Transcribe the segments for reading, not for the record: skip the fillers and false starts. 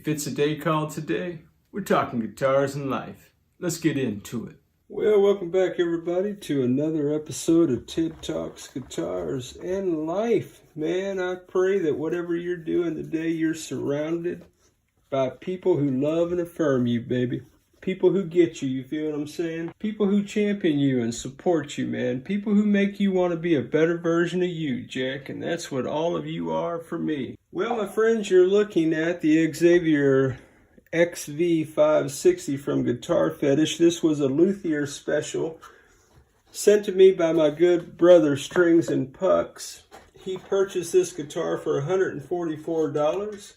If it's a day called today, we're talking guitars and life. Let's get into it. Well, welcome back everybody to another episode of Ted Talks Guitars and Life. Man, I pray that whatever you're doing today, you're surrounded by people who love and affirm you, baby. People who get you, you feel what I'm saying? People who champion you and support you, man. People who make you want to be a better version of you, Jack. And that's what all of you are for me. Well, my friends, you're looking at the Xaviere XV-560 from Guitar Fetish. This was a Luthier Special sent to me by my good brother Strings and Pucks. He purchased this guitar for $144.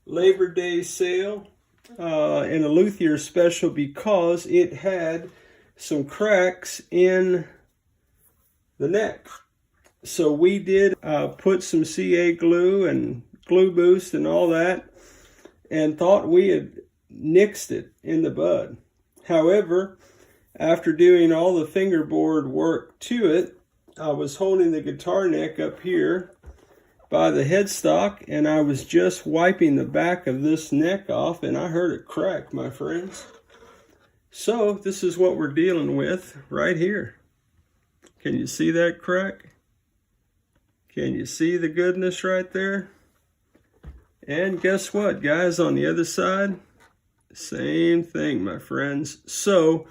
Labor Day sale in a Luthier Special because it had some cracks in the neck. So we did put some CA glue and glue boost and all that, and thought we had nixed it in the bud. However, after doing all the fingerboard work to it, I was holding the guitar neck up here by the headstock, and I was just wiping the back of this neck off, and I heard it crack, my friends. So this is what we're dealing with right here. Can you see that crack? Can you see the goodness right there? And guess what, guys, on the other side, same thing, my friends. So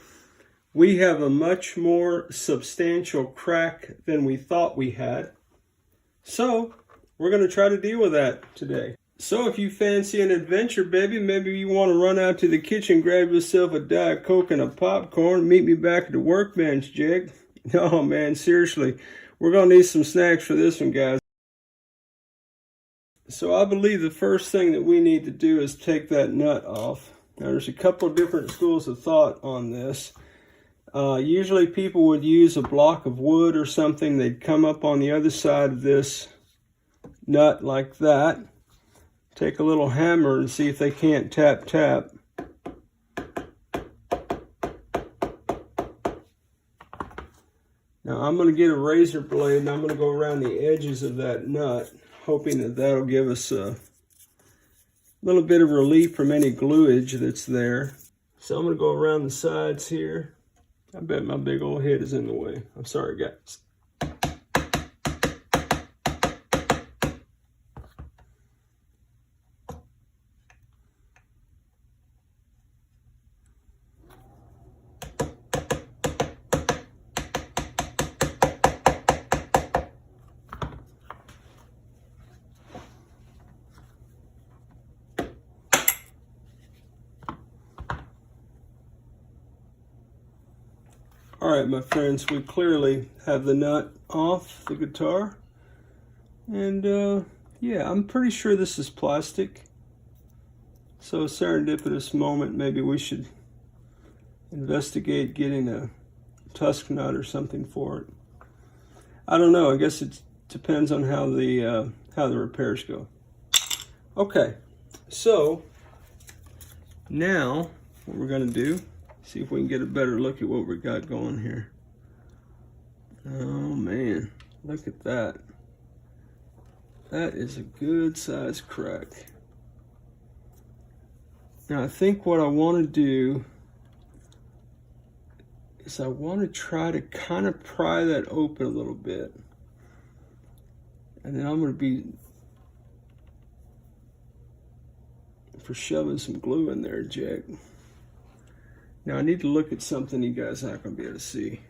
we have a much more substantial crack than we thought we had. So we're going to try to deal with that today. So if you fancy an adventure, baby, maybe you want to run out to the kitchen, grab yourself a Diet Coke and a popcorn, meet me back at the workbench, Jake. No, man, seriously, we're going to need some snacks for this one, guys. So I believe the first thing that we need to do is take that nut off. Now there's a couple of different schools of thought on this. Usually people would use a block of wood or something. They'd come up on the other side of this nut like that. Take a little hammer and see if they can't tap tap. Now I'm going to get a razor blade and I'm going to go around the edges of that nut, hoping that that'll give us a little bit of relief from any gluage that's there. So I'm going to go around the sides here. I bet my big old head is in the way. I'm sorry, guys. All right, my friends, we clearly have the nut off the guitar. And yeah, I'm pretty sure this is plastic. So serendipitous moment, maybe we should investigate getting a tusk nut or something for it. I don't know, I guess it depends on how the repairs go. Okay, so now what we're gonna do, see if we can get a better look at what we got going here. Oh man, look at that. That is a good size crack. Now I think what I want to do is I want to try to kind of pry that open a little bit. And then I'm going to be for shoving some glue in there, Jack. Now I need to look at something you guys aren't going to be able to see.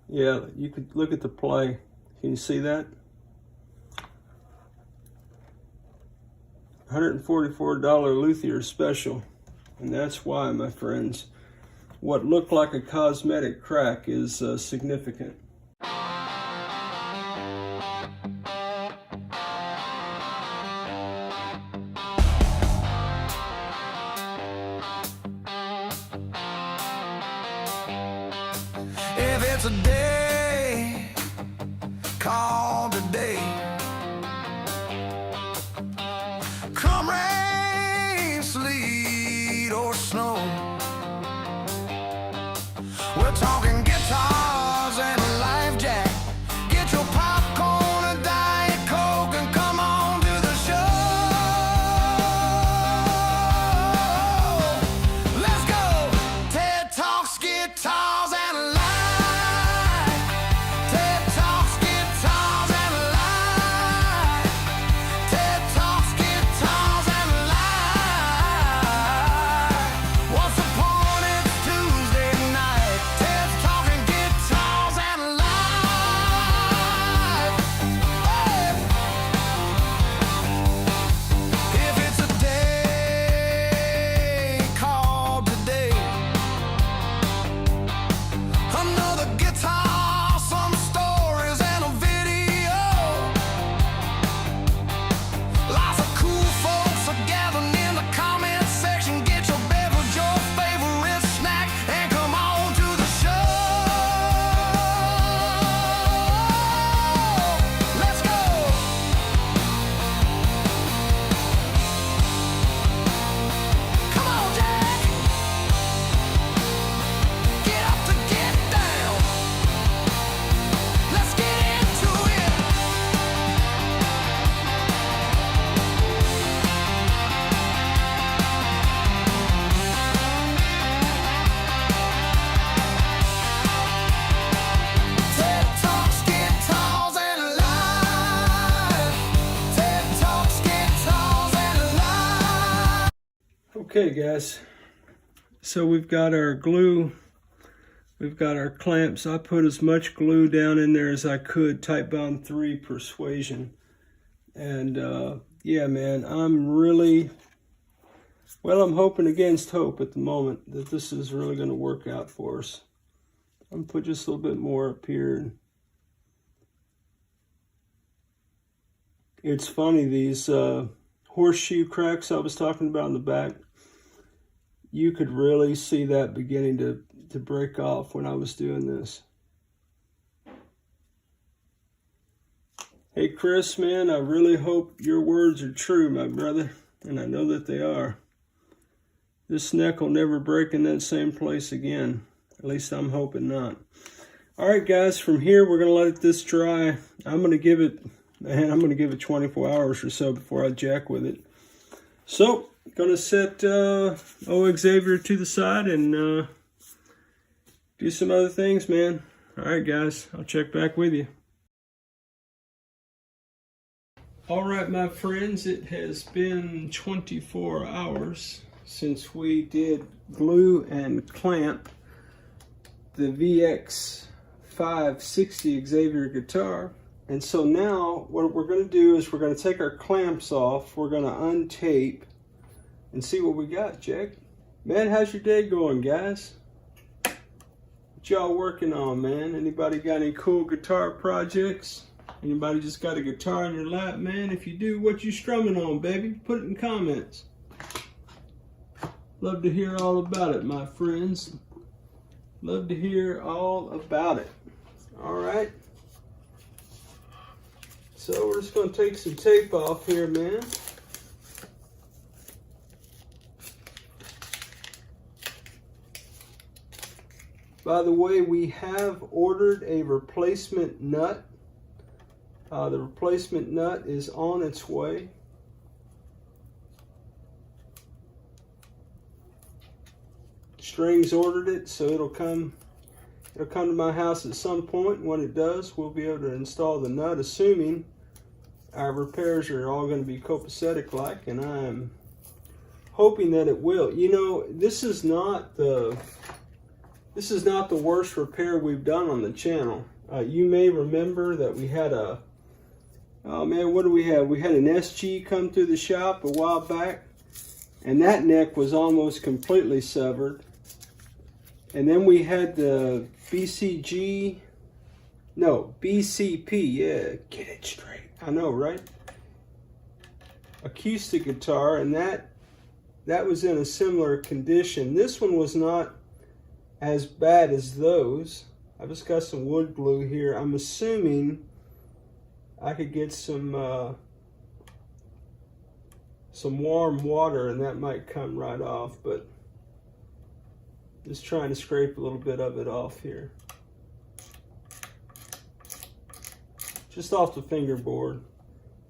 Yeah, you could look at the play. Can you see that? $144 Luthier Special. And that's why, my friends, what looked like a cosmetic crack is significant. If it's a day called today, come rain, sleet, or snow, we're talking guitars and life, Jack. Get your popcorn, a Diet Coke, and come on to the show. Okay guys, so we've got our glue, we've got our clamps. I put as much glue down in there as I could, Type Bond 3 Persuasion. And yeah man, I'm really, well, I'm hoping against hope at the moment that this is really going to work out for us. I'm going to put just a little bit more up here. It's funny, these horseshoe cracks I was talking about in the back, you could really see that beginning to break off when I was doing this. Hey Chris, man, I really hope your words are true, my brother, and I know that they are. This neck will never break in that same place again. At least I'm hoping not. Alright guys, from here we're going to let this dry. I'm going to give it 24 hours or so before I jack with it. So, gonna set old Xavier to the side and do some other things, man. Alright guys, I'll check back with you. Alright my friends, it has been 24 hours since we did glue and clamp the VX-560 Xavier guitar. And so now what we're going to do is we're going to take our clamps off, we're going to untape and see what we got, Jack. Man, how's your day going, guys? What y'all working on, man? Anybody got any cool guitar projects? Anybody just got a guitar in your lap, man? If you do, what you strumming on, baby? Put it in comments. Love to hear all about it, my friends. Love to hear all about it. All right. So we're just going to take some tape off here, man. By the way, we have ordered a replacement nut. The replacement nut is on its way. Strings ordered it, so it'll come to my house at some point. When it does, we'll be able to install the nut, assuming our repairs are all going to be copacetic like, and I'm hoping that it will. You know, this is not the worst repair we've done on the channel. You may remember that we had a, oh man, what do we have? We had an SG come through the shop a while back, and that neck was almost completely severed. And then we had the BCP, yeah, get it straight. I know, right? Acoustic guitar, and that was in a similar condition. This one was not as bad as those. I've just got some wood glue here. I'm assuming I could get some warm water and that might come right off, but just trying to scrape a little bit of it off here. Just off the fingerboard.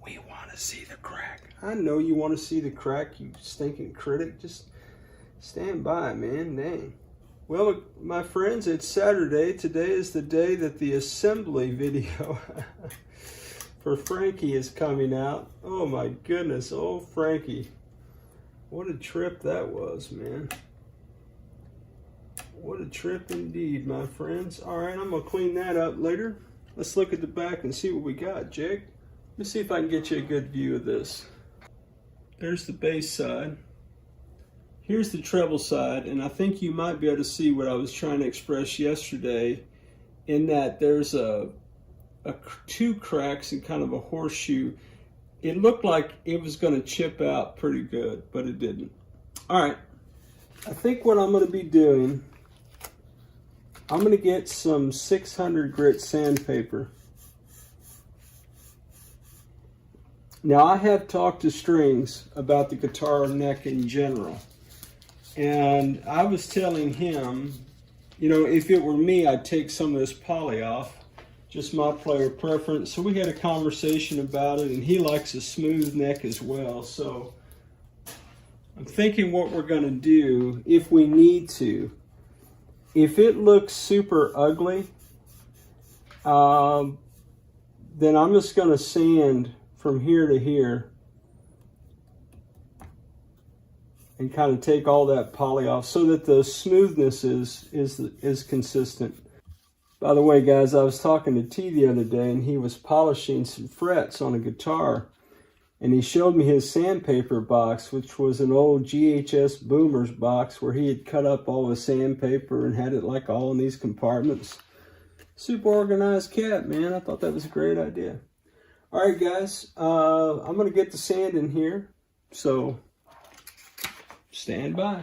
We want to see the crack. I know you want to see the crack, you stinking critic. Just stand by, man. Dang. Well, my friends, it's Saturday. Today is the day that the assembly video for Frankie is coming out. Oh my goodness, oh Frankie. What a trip that was, man. What a trip indeed, my friends. All right, I'm gonna clean that up later. Let's look at the back and see what we got, Jake. Let me see if I can get you a good view of this. There's the bass side. Here's the treble side, and I think you might be able to see what I was trying to express yesterday, in that there's two cracks and kind of a horseshoe. It looked like it was going to chip out pretty good, but it didn't. All right, I think what I'm going to be doing, I'm going to get some 600 grit sandpaper. Now, I have talked to Strings about the guitar neck in general, and I was telling him, you know, if it were me, I'd take some of this poly off, just my player preference. So we had a conversation about it, and he likes a smooth neck as well. So I'm thinking what we're going to do, if we need to, if it looks super ugly, then I'm just going to sand from here to here and kind of take all that poly off so that the smoothness is consistent. By the way, guys, I was talking to T the other day, and he was polishing some frets on a guitar, and he showed me his sandpaper box, which was an old GHS Boomers box where he had cut up all the sandpaper and had it like all in these compartments. Super organized cat, man. I thought that was a great idea. All right, guys, I'm going to get the sand in here, so stand by.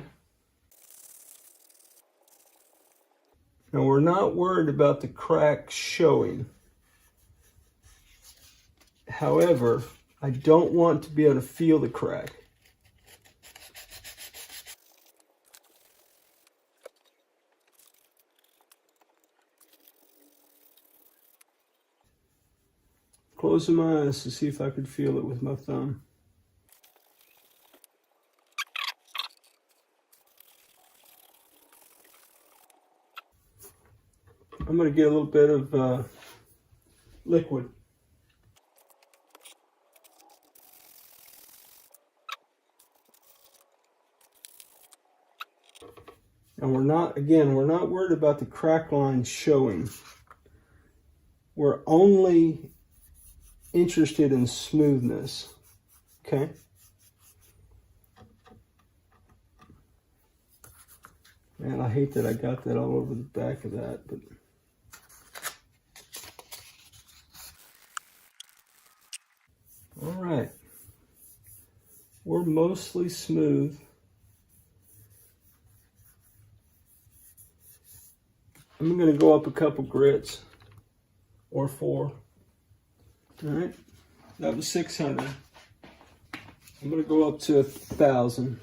Now, we're not worried about the crack showing. However, I don't want to be able to feel the crack. Closing my eyes to see if I could feel it with my thumb. I'm going to get a little bit of liquid. And we're not worried about the crack line showing. We're only interested in smoothness. Okay? Man, I hate that I got that all over the back of that, but all right. We're mostly smooth. I'm going to go up a couple grits or 4. All right. That was 600. I'm going to go up to 1,000.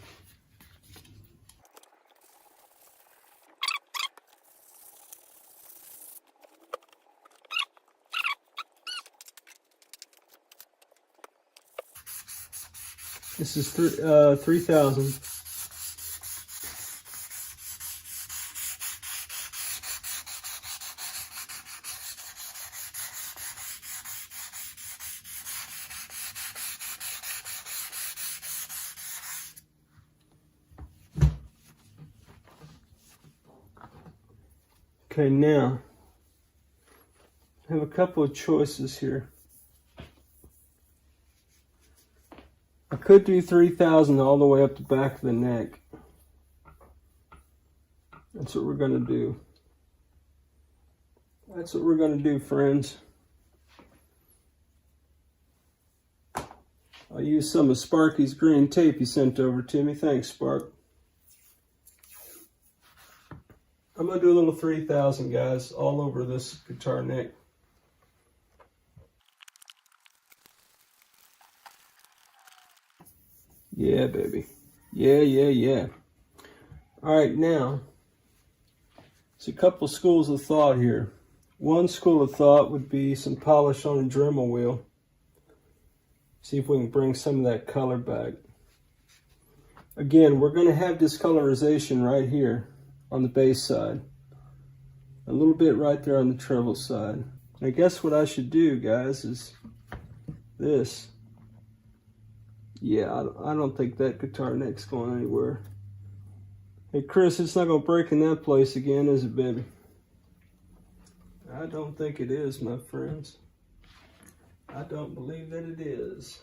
This is 3,000. Okay, now I have a couple of choices here. I could do 3,000 all the way up the back of the neck. That's what we're going to do. That's what we're going to do, friends. I'll use some of Sparky's green tape he sent over to me. Thanks, Spark. I'm going to do a little 3,000, guys, all over this guitar neck. Yeah, baby. Yeah. All right, now, there's a couple schools of thought here. One school of thought would be some polish on a Dremel wheel. See if we can bring some of that color back. Again, we're going to have discolorization right here on the bass side. A little bit right there on the treble side. I guess what I should do, guys, is this. Yeah, I don't think that guitar neck's going anywhere. Hey, Chris, it's not going to break in that place again, is it, baby? I don't think it is, my friends. I don't believe that it is.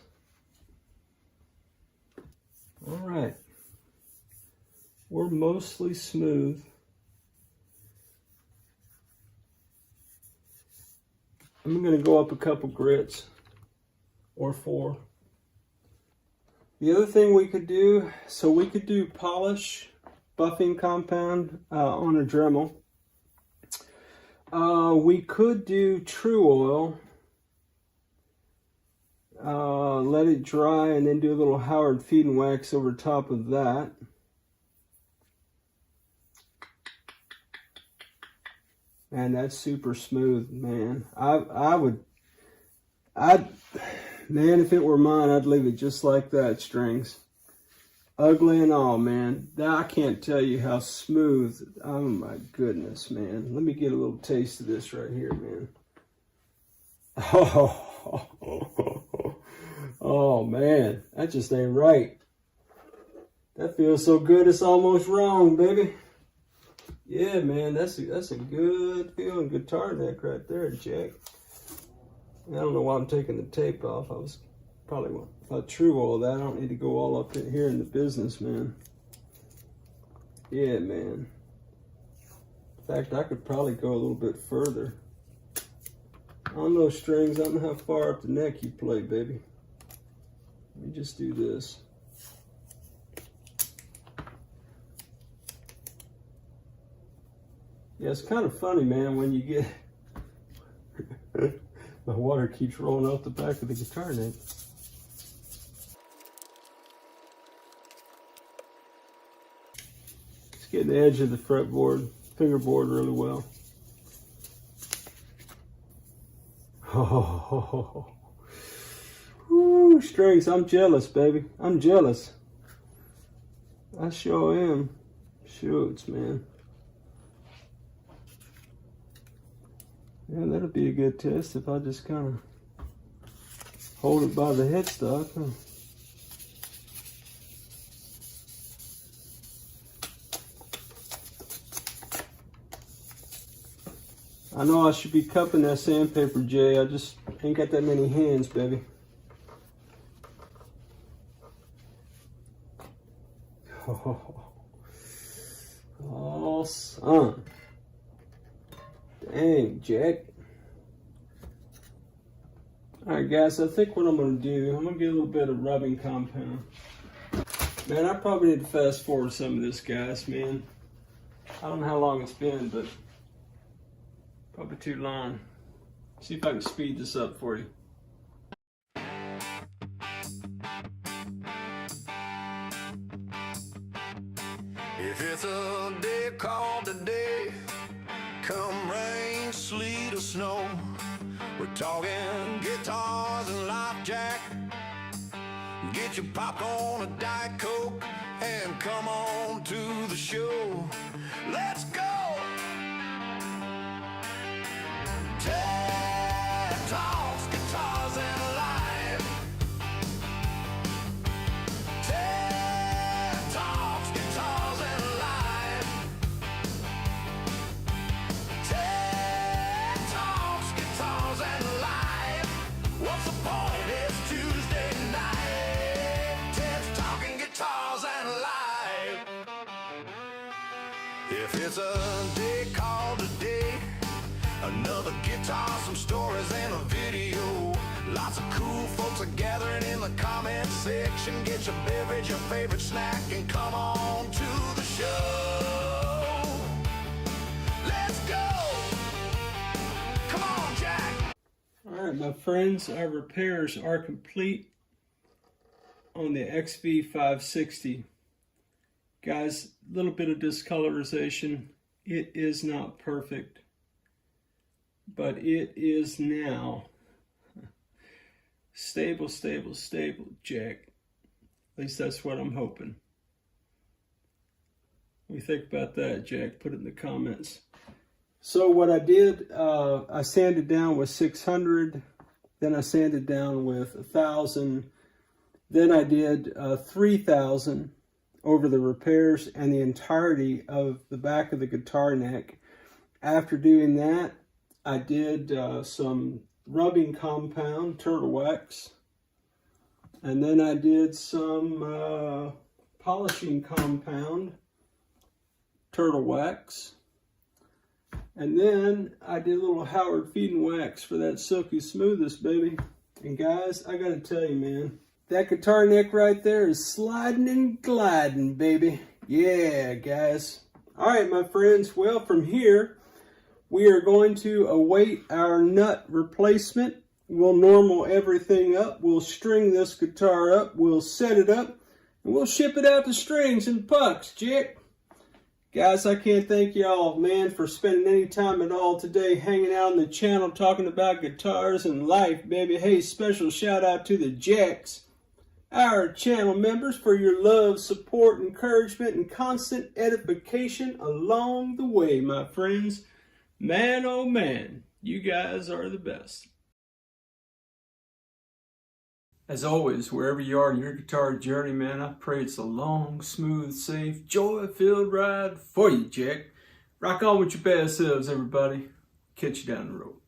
All right. We're mostly smooth. I'm going to go up a couple grits or 4. The other thing we could do, so we could do polish, buffing compound on a Dremel. We could do True Oil, let it dry, and then do a little Howard Feed and Wax over top of that. Man, that's super smooth, man. Man, if it were mine, I'd leave it just like that, strings. Ugly and all, man. I can't tell you how smooth. Oh my goodness, man. Let me get a little taste of this right here, man. Oh man, that just ain't right. That feels so good, it's almost wrong, baby. Yeah, man, that's a good feeling guitar neck right there, Jack. I don't know why I'm taking the tape off. I was probably, if I true all that, I don't need to go all up in here in the business, man. Yeah, man. In fact, I could probably go a little bit further. On those strings, I don't know how far up the neck you play, baby. Let me just do this. Yeah, it's kind of funny, man, when you get... My water keeps rolling off the back of the guitar neck. Just getting the edge of the fretboard, fingerboard really well. Oh, woo, strings, I'm jealous, baby. I'm jealous. I sure am. Shoots, man. Yeah, that'll be a good test if I just kind of hold it by the headstock. Huh? I know I should be cupping that sandpaper, Jay. I just ain't got that many hands, baby. Oh, son. Dang, Jack. Alright, guys, I think what I'm going to do, I'm going to get a little bit of rubbing compound. Man, I probably need to fast forward some of this, guys, man. I don't know how long it's been, but probably too long. See if I can speed this up for you. If it's a day called today, come rain, sleet, or snow, we're talking guitars and life, Jack. Get your popcorn, a Diet Coke, and come on to the show. Let's go! TED Talks, Guitars and Life. TED Talks, Guitars and Life. TED Talks, Guitars and Life. What's the point? It's Tuesday night. Ted's talking guitars and life. If it's a day called today, another guitar, some stories, and a video. Lots of cool folks are gathering in the comment section. Get your beverage, your favorite snack, and come on to the show. Let's go! Come on, Jack! Alright, my friends, our repairs are complete on the XV-560. Guys, a little bit of discolorization. It is not perfect, but it is now stable, Jack. At least that's what I'm hoping. What do you think about that, Jack? Put it in the comments. So what I did, I sanded down with 600, then I sanded down with 1,000, then I did 3,000 over the repairs and the entirety of the back of the guitar neck. After doing that, I did some rubbing compound, turtle wax, and then I did some polishing compound, turtle wax, and then I did a little Howard feeding wax for that silky smoothness, baby. And guys, I gotta tell you, man, that guitar neck right there is sliding and gliding, baby. Yeah, guys. All right, my friends, well, from here, we are going to await our nut replacement. We'll normal everything up. We'll string this guitar up. We'll set it up. And we'll ship it out to Strings and Pucks, Jack. Guys, I can't thank y'all, man, for spending any time at all today hanging out on the channel talking about guitars and life, baby. Hey, special shout out to the Jacks, our channel members, for your love, support, encouragement, and constant edification along the way, my friends. Man, oh man, you guys are the best. As always, wherever you are in your guitar journey, man, I pray it's a long, smooth, safe, joy-filled ride for you, Jack. Rock on with your best selves, everybody. Catch you down the road.